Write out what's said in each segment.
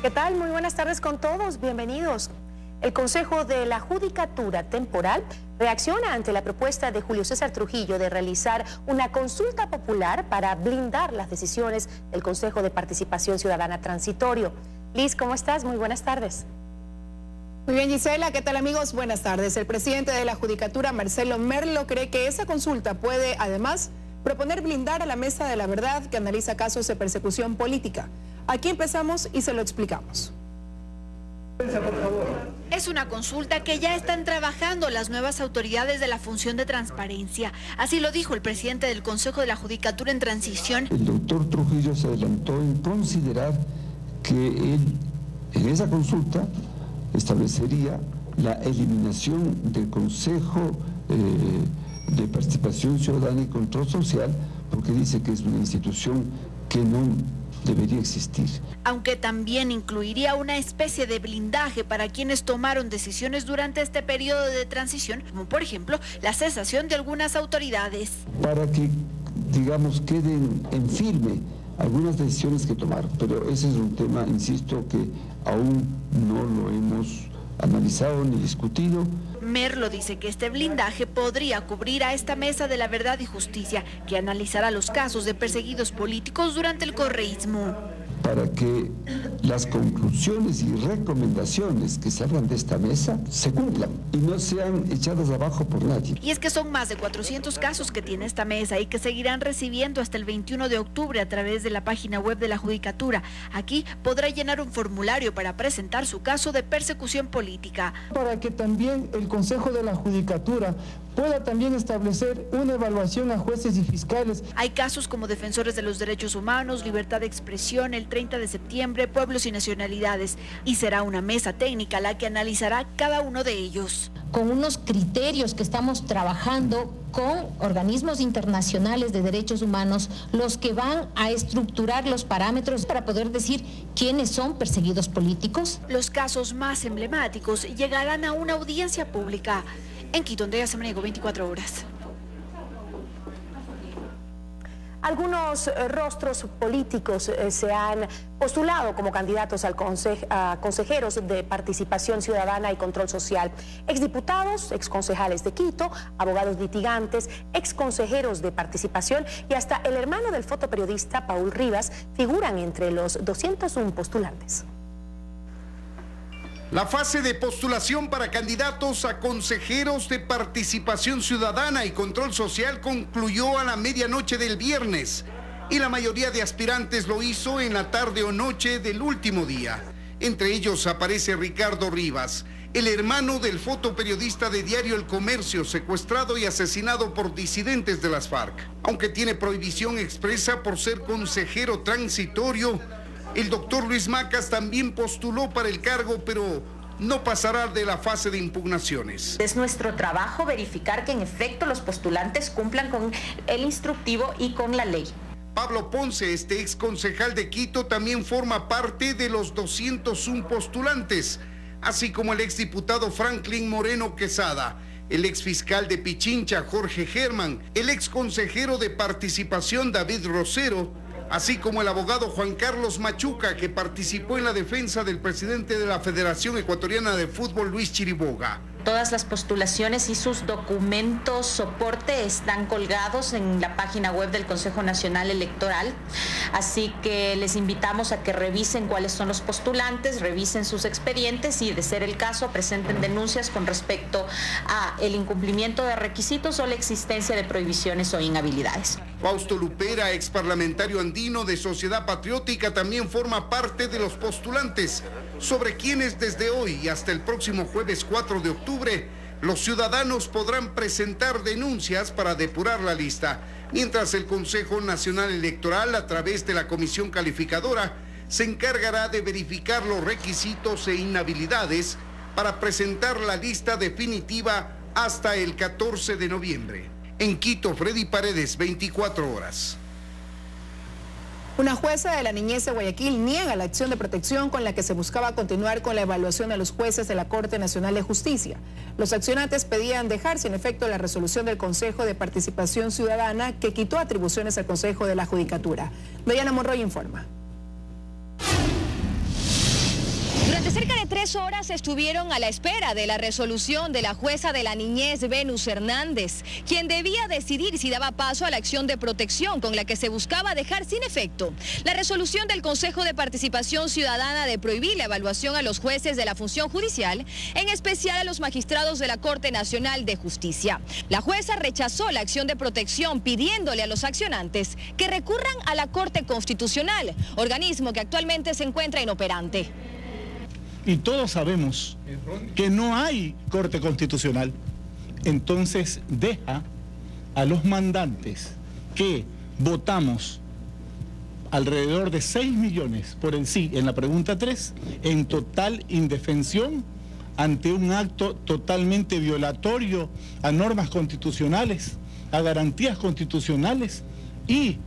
¿Qué tal? Muy buenas tardes con todos, bienvenidos. El Consejo de la Judicatura Temporal reacciona ante la propuesta de Julio César Trujillo de realizar una consulta popular para blindar las decisiones del Consejo de Participación Ciudadana Transitorio. Liz, ¿cómo estás? Muy buenas tardes. Muy bien, Gisela, ¿qué tal, amigos? Buenas tardes. El presidente de la Judicatura, Marcelo Merlo, cree que esa consulta puede, además, proponer blindar a la Mesa de la Verdad que analiza casos de persecución política. Aquí empezamos y se lo explicamos. Es una consulta que ya están trabajando las nuevas autoridades de la función de transparencia. Así lo dijo el presidente del Consejo de la Judicatura en Transición. El doctor Trujillo se adelantó en considerar que él, en esa consulta, establecería la eliminación del Consejo de Participación Ciudadana y Control Social, porque dice que es una institución que no debería existir. Aunque también incluiría una especie de blindaje para quienes tomaron decisiones durante este periodo de transición, como por ejemplo la cesación de algunas autoridades. Para que, digamos, queden en firme algunas decisiones que tomar, pero ese es un tema, insisto, que aún no lo hemos analizado ni discutido. Merlo dice que este blindaje podría cubrir a esta Mesa de la Verdad y Justicia, que analizará los casos de perseguidos políticos durante el correísmo. Para que las conclusiones y recomendaciones que salgan de esta mesa se cumplan y no sean echadas abajo por nadie. Y es que son más de 400 casos que tiene esta mesa y que seguirán recibiendo hasta el 21 de octubre a través de la página web de la Judicatura. Aquí podrá llenar un formulario para presentar su caso de persecución política. Para que también el Consejo de la Judicatura pueda también establecer una evaluación a jueces y fiscales. Hay casos como defensores de los derechos humanos, libertad de expresión, el 30 de septiembre, pueblos y nacionalidades. Y será una mesa técnica la que analizará cada uno de ellos. Con unos criterios que estamos trabajando con organismos internacionales de derechos humanos, los que van a estructurar los parámetros para poder decir quiénes son perseguidos políticos. Los casos más emblemáticos llegarán a una audiencia pública. En Quito, Andrea Samaniego, 24 horas. Algunos rostros políticos se han postulado como candidatos a consejeros de participación ciudadana y control social. Exdiputados, exconcejales de Quito, abogados litigantes, exconsejeros de participación y hasta el hermano del fotoperiodista Paul Rivas figuran entre los 201 postulantes. La fase de postulación para candidatos a consejeros de participación ciudadana y control social concluyó a la medianoche del viernes y la mayoría de aspirantes lo hizo en la tarde o noche del último día. Entre ellos aparece Ricardo Rivas, el hermano del fotoperiodista de diario El Comercio, secuestrado y asesinado por disidentes de las FARC. Aunque tiene prohibición expresa por ser consejero transitorio, el doctor Luis Macas también postuló para el cargo, pero no pasará de la fase de impugnaciones. Es nuestro trabajo verificar que en efecto los postulantes cumplan con el instructivo y con la ley. Pablo Ponce, este ex concejal de Quito, también forma parte de los 201 postulantes, así como el exdiputado Franklin Moreno Quesada, el exfiscal de Pichincha Jorge Germán, el ex consejero de participación David Rosero, así como el abogado Juan Carlos Machuca, que participó en la defensa del presidente de la Federación Ecuatoriana de Fútbol, Luis Chiriboga. Todas las postulaciones y sus documentos soporte están colgados en la página web del Consejo Nacional Electoral, así que les invitamos a que revisen cuáles son los postulantes, revisen sus expedientes y, de ser el caso, presenten denuncias con respecto a el incumplimiento de requisitos o la existencia de prohibiciones o inhabilidades. Fausto Lupera, ex parlamentario andino de Sociedad Patriótica, también forma parte de los postulantes, sobre quienes desde hoy y hasta el próximo jueves 4 de octubre los ciudadanos podrán presentar denuncias para depurar la lista, mientras el Consejo Nacional Electoral, a través de la Comisión Calificadora, se encargará de verificar los requisitos e inhabilidades para presentar la lista definitiva hasta el 14 de noviembre. En Quito, Freddy Paredes, 24 horas. Una jueza de la niñez de Guayaquil niega la acción de protección con la que se buscaba continuar con la evaluación de los jueces de la Corte Nacional de Justicia. Los accionantes pedían dejar sin efecto la resolución del Consejo de Participación Ciudadana que quitó atribuciones al Consejo de la Judicatura. Diana Monroy informa. de 3 horas estuvieron a la espera de la resolución de la jueza de la niñez, Venus Hernández, quien debía decidir si daba paso a la acción de protección con la que se buscaba dejar sin efecto la resolución del Consejo de Participación Ciudadana de prohibir la evaluación a los jueces de la función judicial, en especial a los magistrados de la Corte Nacional de Justicia. La jueza rechazó la acción de protección pidiéndole a los accionantes que recurran a la Corte Constitucional, organismo que actualmente se encuentra inoperante. Y todos sabemos que no hay Corte Constitucional. Entonces deja a los mandantes que votamos alrededor de 6 millones por el sí en la pregunta 3 en total indefensión ante un acto totalmente violatorio a normas constitucionales, a garantías constitucionales y,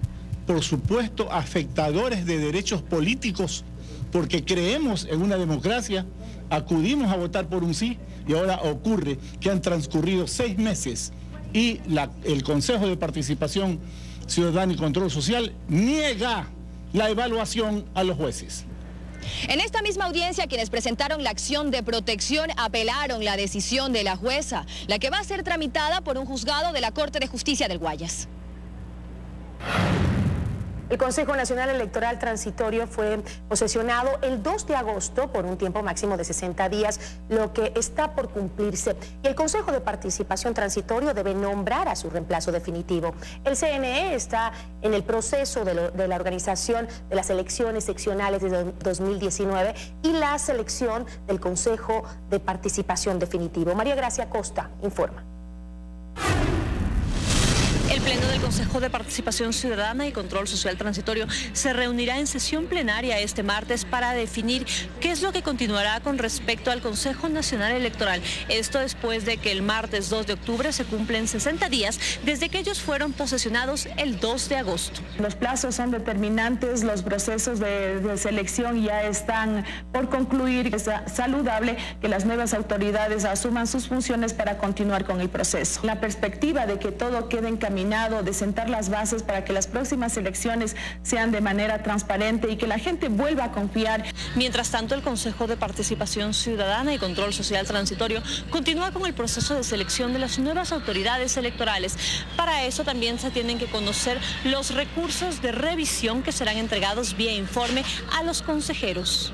por supuesto, afectadores de derechos políticos, porque creemos en una democracia, acudimos a votar por un sí y ahora ocurre que han transcurrido 6 meses y el Consejo de Participación Ciudadana y Control Social niega la evaluación a los jueces. En esta misma audiencia, quienes presentaron la acción de protección apelaron la decisión de la jueza, la que va a ser tramitada por un juzgado de la Corte de Justicia del Guayas. El Consejo Nacional Electoral Transitorio fue posesionado el 2 de agosto por un tiempo máximo de 60 días, lo que está por cumplirse. Y el Consejo de Participación Transitorio debe nombrar a su reemplazo definitivo. El CNE está en el proceso de la organización de las elecciones seccionales de 2019 y la selección del Consejo de Participación Definitivo. María Gracia Costa informa. El Pleno del Consejo de Participación Ciudadana y Control Social Transitorio se reunirá en sesión plenaria este martes para definir qué es lo que continuará con respecto al Consejo Nacional Electoral. Esto después de que el martes 2 de octubre se cumplen 60 días desde que ellos fueron posesionados el 2 de agosto. Los plazos son determinantes, los procesos de selección ya están por concluir. Es saludable que las nuevas autoridades asuman sus funciones para continuar con el proceso. La perspectiva de que todo quede encaminado, de sentar las bases para que las próximas elecciones sean de manera transparente y que la gente vuelva a confiar. Mientras tanto, el Consejo de Participación Ciudadana y Control Social Transitorio continúa con el proceso de selección de las nuevas autoridades electorales. Para eso también se tienen que conocer los recursos de revisión que serán entregados vía informe a los consejeros.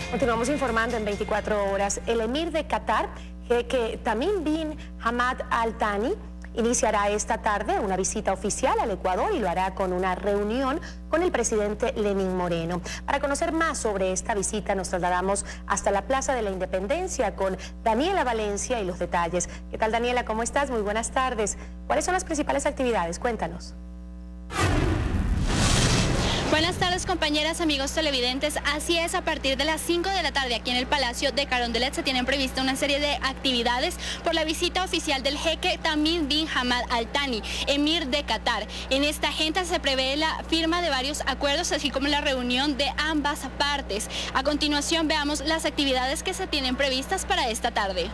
Continuamos informando en 24 horas. El emir de Qatar, Jeque Tamim bin Hamad Al Thani, iniciará esta tarde una visita oficial al Ecuador y lo hará con una reunión con el presidente Lenín Moreno. Para conocer más sobre esta visita nos trasladamos hasta la Plaza de la Independencia con Daniela Valencia y los detalles. ¿Qué tal, Daniela? ¿Cómo estás? Muy buenas tardes. ¿Cuáles son las principales actividades? Cuéntanos. Buenas tardes, compañeras, amigos televidentes. Así es, a partir de las 5 de la tarde aquí en el Palacio de Carondelet se tienen prevista una serie de actividades por la visita oficial del jeque Tamim bin Hamad Al Thani, emir de Qatar. En esta agenda se prevé la firma de varios acuerdos, así como la reunión de ambas partes. A continuación veamos las actividades que se tienen previstas para esta tarde.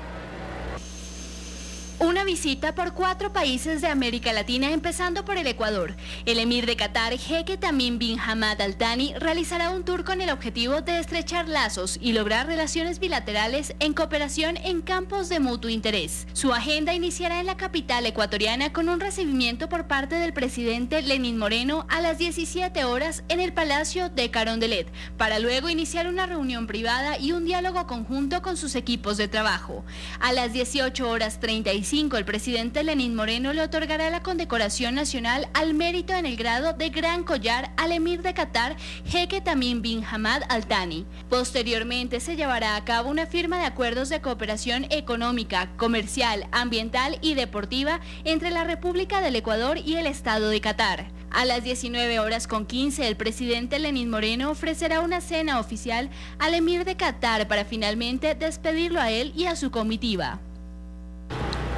Una visita por 4 países de América Latina, empezando por el Ecuador. El emir de Qatar, jeque Tamim bin Hamad Al Thani, realizará un tour con el objetivo de estrechar lazos y lograr relaciones bilaterales en cooperación en campos de mutuo interés. Su agenda iniciará en la capital ecuatoriana con un recibimiento por parte del presidente Lenín Moreno a las 17 horas en el Palacio de Carondelet, para luego iniciar una reunión privada y un diálogo conjunto con sus equipos de trabajo. A las 18:35 el presidente Lenín Moreno le otorgará la condecoración nacional al mérito en el grado de Gran Collar al emir de Qatar, jeque Tamim bin Hamad Al Thani. Posteriormente se llevará a cabo una firma de acuerdos de cooperación económica, comercial, ambiental y deportiva entre la República del Ecuador y el Estado de Qatar. A las 19:15 el presidente Lenín Moreno ofrecerá una cena oficial al emir de Qatar para finalmente despedirlo a él y a su comitiva.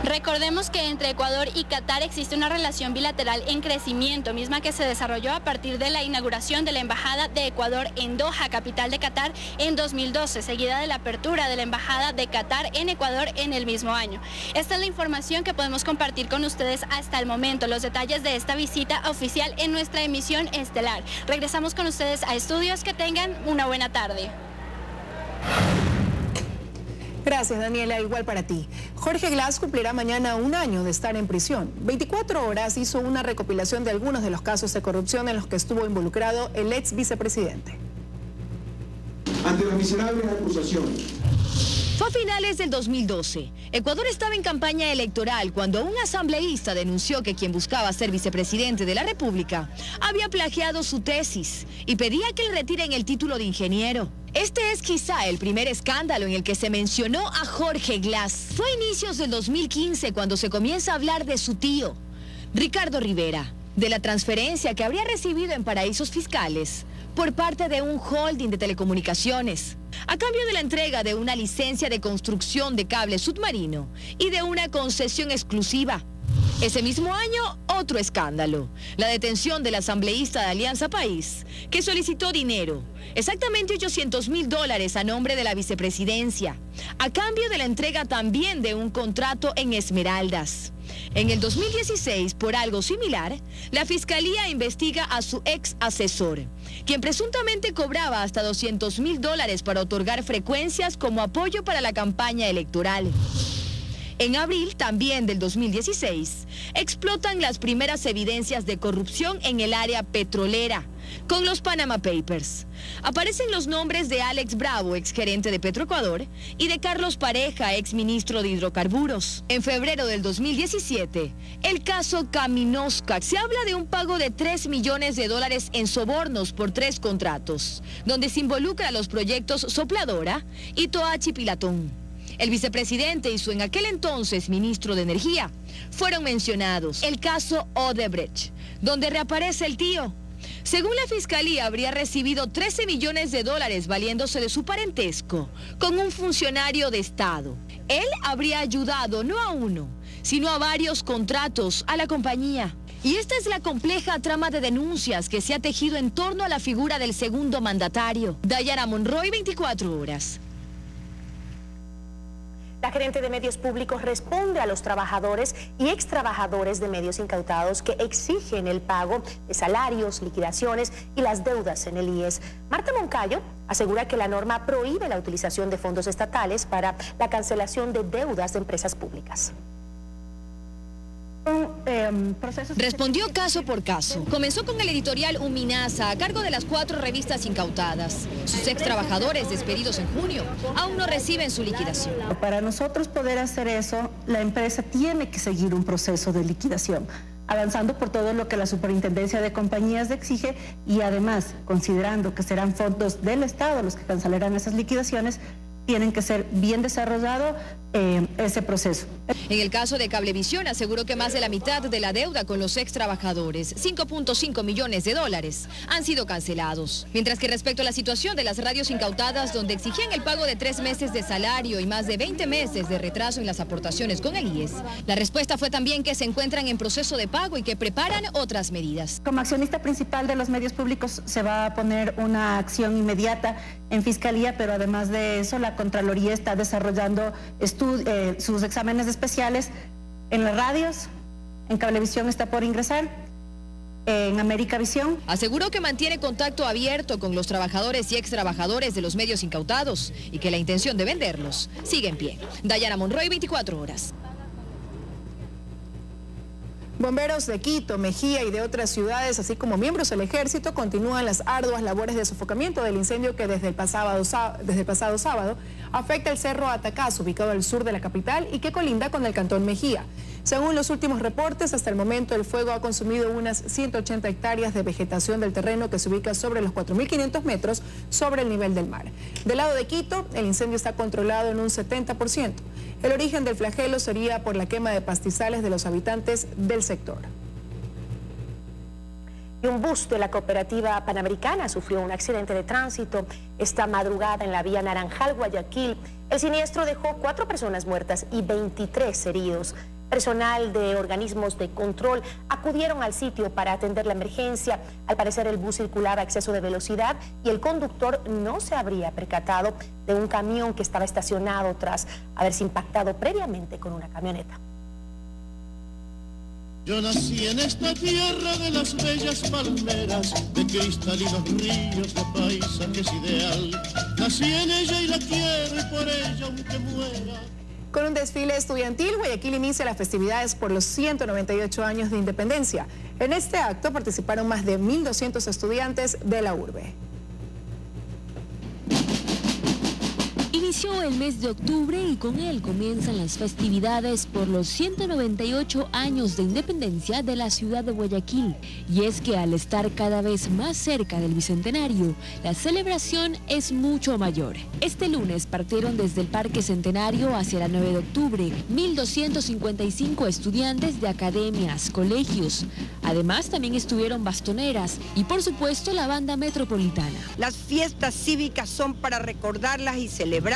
Recordemos que entre Ecuador y Qatar existe una relación bilateral en crecimiento, misma que se desarrolló a partir de la inauguración de la Embajada de Ecuador en Doha, capital de Qatar, en 2012, seguida de la apertura de la Embajada de Qatar en Ecuador en el mismo año. Esta es la información que podemos compartir con ustedes hasta el momento, los detalles de esta visita oficial en nuestra emisión estelar. Regresamos con ustedes a estudios, que tengan una buena tarde. Gracias, Daniela, igual para ti. Jorge Glass cumplirá mañana 1 año de estar en prisión. 24 horas hizo una recopilación de algunos de los casos de corrupción en los que estuvo involucrado el ex vicepresidente. Ante las miserables acusaciones. Fue a finales del 2012. Ecuador estaba en campaña electoral cuando un asambleísta denunció que quien buscaba ser vicepresidente de la República había plagiado su tesis y pedía que le retiren el título de ingeniero. Este es quizá el primer escándalo en el que se mencionó a Jorge Glass. Fue a inicios del 2015 cuando se comienza a hablar de su tío, Ricardo Rivera, de la transferencia que habría recibido en paraísos fiscales por parte de un holding de telecomunicaciones, a cambio de la entrega de una licencia de construcción de cable submarino y de una concesión exclusiva. Ese mismo año, otro escándalo, la detención del asambleísta de Alianza País, que solicitó dinero, exactamente $800.000 a nombre de la vicepresidencia, a cambio de la entrega también de un contrato en Esmeraldas. En el 2016, por algo similar, la Fiscalía investiga a su ex asesor, quien presuntamente cobraba hasta $200.000 para otorgar frecuencias como apoyo para la campaña electoral. En abril, también del 2016, explotan las primeras evidencias de corrupción en el área petrolera, con los Panama Papers. Aparecen los nombres de Alex Bravo, exgerente de Petroecuador, y de Carlos Pareja, exministro de Hidrocarburos. En febrero del 2017, el caso Caminosca. Se habla de un pago de $3 millones en sobornos por 3 contratos, donde se involucra los proyectos Sopladora y Toachi Pilatón. El vicepresidente y su en aquel entonces ministro de Energía fueron mencionados. El caso Odebrecht, donde reaparece el tío. Según la Fiscalía, habría recibido $13 millones valiéndose de su parentesco con un funcionario de Estado. Él habría ayudado no a uno, sino a varios contratos a la compañía. Y esta es la compleja trama de denuncias que se ha tejido en torno a la figura del segundo mandatario. Dayana Monroy, 24 horas. La gerente de medios públicos responde a los trabajadores y extrabajadores de medios incautados que exigen el pago de salarios, liquidaciones y las deudas en el IES. Marta Moncayo asegura que la norma prohíbe la utilización de fondos estatales para la cancelación de deudas de empresas públicas. Respondió caso por caso. Comenzó con el editorial Uminasa a cargo de las 4 revistas incautadas. Sus ex trabajadores despedidos en junio aún no reciben su liquidación. Para nosotros poder hacer eso, la empresa tiene que seguir un proceso de liquidación, avanzando por todo lo que la Superintendencia de Compañías exige y además, considerando que serán fondos del Estado los que cancelarán esas liquidaciones, tienen que ser bien desarrollado ese proceso. En el caso de Cablevisión, aseguró que más de la mitad de la deuda con los ex trabajadores, $5.5 millones, han sido cancelados. Mientras que respecto a la situación de las radios incautadas, donde exigían el pago de 3 meses de salario y más de 20 meses de retraso en las aportaciones con el IES, la respuesta fue también que se encuentran en proceso de pago y que preparan otras medidas. Como accionista principal de los medios públicos se va a poner una acción inmediata en Fiscalía, pero además de eso la Contraloría está desarrollando sus exámenes especiales en las radios, en Cablevisión está por ingresar, en América Visión. Aseguró que mantiene contacto abierto con los trabajadores y ex trabajadores de los medios incautados y que la intención de venderlos sigue en pie. Dayana Monroy, 24 horas. Bomberos de Quito, Mejía y de otras ciudades, así como miembros del ejército, continúan las arduas labores de sofocamiento del incendio que desde el pasado sábado afecta el Cerro Atacazo, ubicado al sur de la capital y que colinda con el cantón Mejía. Según los últimos reportes, hasta el momento el fuego ha consumido unas 180 hectáreas de vegetación del terreno que se ubica sobre los 4.500 metros sobre el nivel del mar. Del lado de Quito, el incendio está controlado en un 70%. El origen del flagelo sería por la quema de pastizales de los habitantes del sector. Y un bus de la cooperativa Panamericana sufrió un accidente de tránsito esta madrugada en la vía Naranjal-Guayaquil. El siniestro dejó 4 personas muertas y 23 heridos. Personal de organismos de control acudieron al sitio para atender la emergencia. Al parecer el bus circulaba a exceso de velocidad y el conductor no se habría percatado de un camión que estaba estacionado tras haberse impactado previamente con una camioneta. Yo nací en esta tierra de las bellas palmeras, de cristalinos ríos, de paisajes ideal. nací en ella y la quiero y por ella aunque muera. Con un desfile estudiantil, Guayaquil inicia las festividades por los 198 años de independencia. En este acto participaron más de 1.200 estudiantes de la urbe. Inició el mes de octubre y con él comienzan las festividades por los 198 años de independencia de la ciudad de Guayaquil. Y es que al estar cada vez más cerca del bicentenario, la celebración es mucho mayor. Este lunes partieron desde el Parque Centenario hacia la 9 de octubre 1.255 estudiantes de academias, colegios. Además también estuvieron bastoneras y por supuesto la banda metropolitana. Las fiestas cívicas son para recordarlas y celebrarlas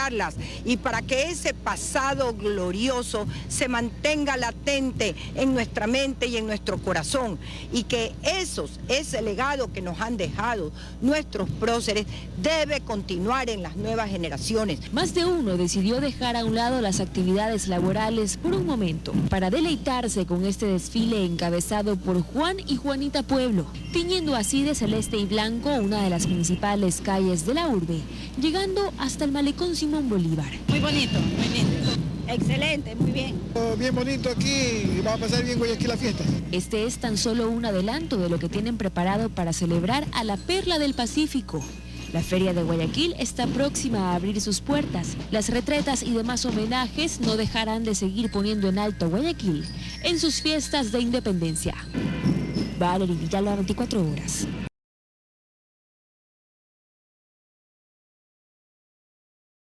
y para que ese pasado glorioso se mantenga latente en nuestra mente y en nuestro corazón y que ese legado que nos han dejado nuestros próceres debe continuar en las nuevas generaciones. Más de uno decidió dejar a un lado las actividades laborales por un momento para deleitarse con este desfile encabezado por Juan y Juanita Pueblo, tiñendo así de celeste y blanco una de las principales calles de la urbe, llegando hasta el malecón Simón Bolívar. Muy bonito, muy lindo. Excelente, muy bien. Bien bonito aquí, va a pasar bien Guayaquil la fiesta. Este es tan solo un adelanto de lo que tienen preparado para celebrar a la Perla del Pacífico. La Feria de Guayaquil está próxima a abrir sus puertas. Las retretas y demás homenajes no dejarán de seguir poniendo en alto a Guayaquil en sus fiestas de independencia. Valery Villalba, 24 horas.